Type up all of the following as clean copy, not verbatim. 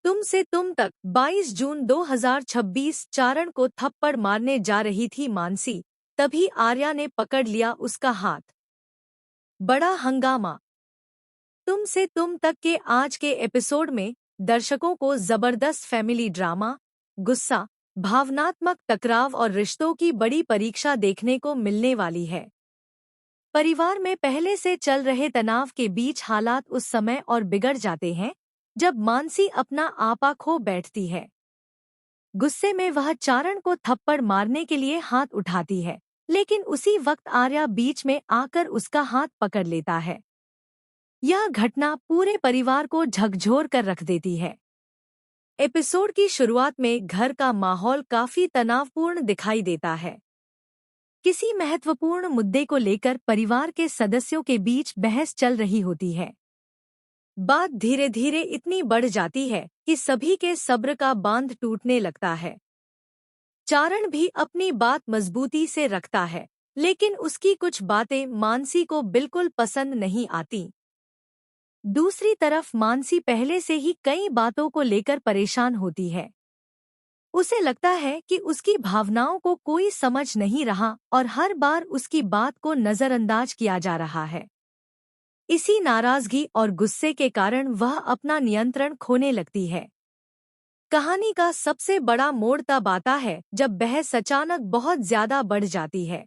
तुम से तुम तक 22 जून 2026 चारण को थप्पड़ मारने जा रही थी मानसी, तभी आर्या ने पकड़ लिया उसका हाथ। बड़ा हंगामा। तुम से तुम तक के आज के एपिसोड में दर्शकों को जबरदस्त फैमिली ड्रामा, गुस्सा, भावनात्मक टकराव और रिश्तों की बड़ी परीक्षा देखने को मिलने वाली है। परिवार में पहले से चल रहे तनाव के बीच हालात उस समय और बिगड़ जाते हैं जब मानसी अपना आपा खो बैठती है। गुस्से में वह चारण को थप्पड़ मारने के लिए हाथ उठाती है, लेकिन उसी वक्त आर्या बीच में आकर उसका हाथ पकड़ लेता है। यह घटना पूरे परिवार को झकझोर कर रख देती है। एपिसोड की शुरुआत में घर का माहौल काफी तनावपूर्ण दिखाई देता है। किसी महत्वपूर्ण मुद्दे को लेकर परिवार के सदस्यों के बीच बहस चल रही होती है। बात धीरे धीरे इतनी बढ़ जाती है कि सभी के सब्र का बांध टूटने लगता है। चारण भी अपनी बात मजबूती से रखता है, लेकिन उसकी कुछ बातें मानसी को बिल्कुल पसंद नहीं आती। दूसरी तरफ मानसी पहले से ही कई बातों को लेकर परेशान होती है। उसे लगता है कि उसकी भावनाओं को कोई समझ नहीं रहा और हर बार उसकी बात को नजरअंदाज किया जा रहा है। इसी नाराजगी और गुस्से के कारण वह अपना नियंत्रण खोने लगती है। कहानी का सबसे बड़ा मोड़ तब आता है जब बहस अचानक बहुत ज्यादा बढ़ जाती है।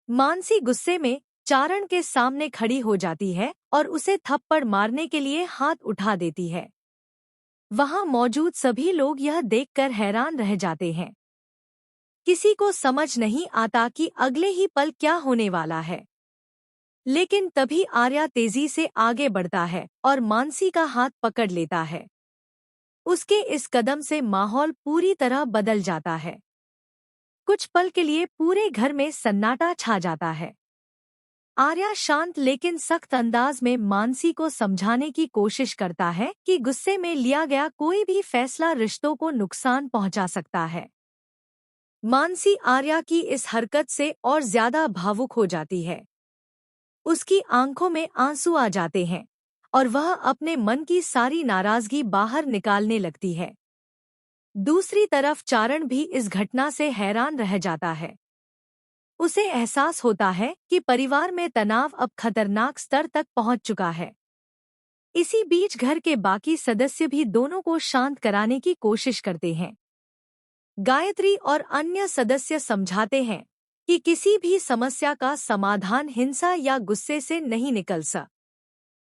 मानसी गुस्से में चारण के सामने खड़ी हो जाती है और उसे थप्पड़ मारने के लिए हाथ उठा देती है। वहां मौजूद सभी लोग यह देखकर हैरान रह जाते हैं। किसी को समझ नहीं आता कि अगले ही पल क्या होने वाला है। लेकिन तभी आर्या तेजी से आगे बढ़ता है और मानसी का हाथ पकड़ लेता है। उसके इस कदम से माहौल पूरी तरह बदल जाता है। कुछ पल के लिए पूरे घर में सन्नाटा छा जाता है। आर्या शांत लेकिन सख्त अंदाज में मानसी को समझाने की कोशिश करता है कि गुस्से में लिया गया कोई भी फैसला रिश्तों को नुकसान पहुंचा सकता है। मानसी आर्या की इस हरकत से और ज्यादा भावुक हो जाती है। उसकी आंखों में आंसू आ जाते हैं और वह अपने मन की सारी नाराजगी बाहर निकालने लगती है। दूसरी तरफ चारण भी इस घटना से हैरान रह जाता है। उसे एहसास होता है कि परिवार में तनाव अब खतरनाक स्तर तक पहुंच चुका है। इसी बीच घर के बाकी सदस्य भी दोनों को शांत कराने की कोशिश करते हैं। गायत्री और अन्य सदस्य समझाते हैं कि किसी भी समस्या का समाधान हिंसा या गुस्से से नहीं निकल सकता।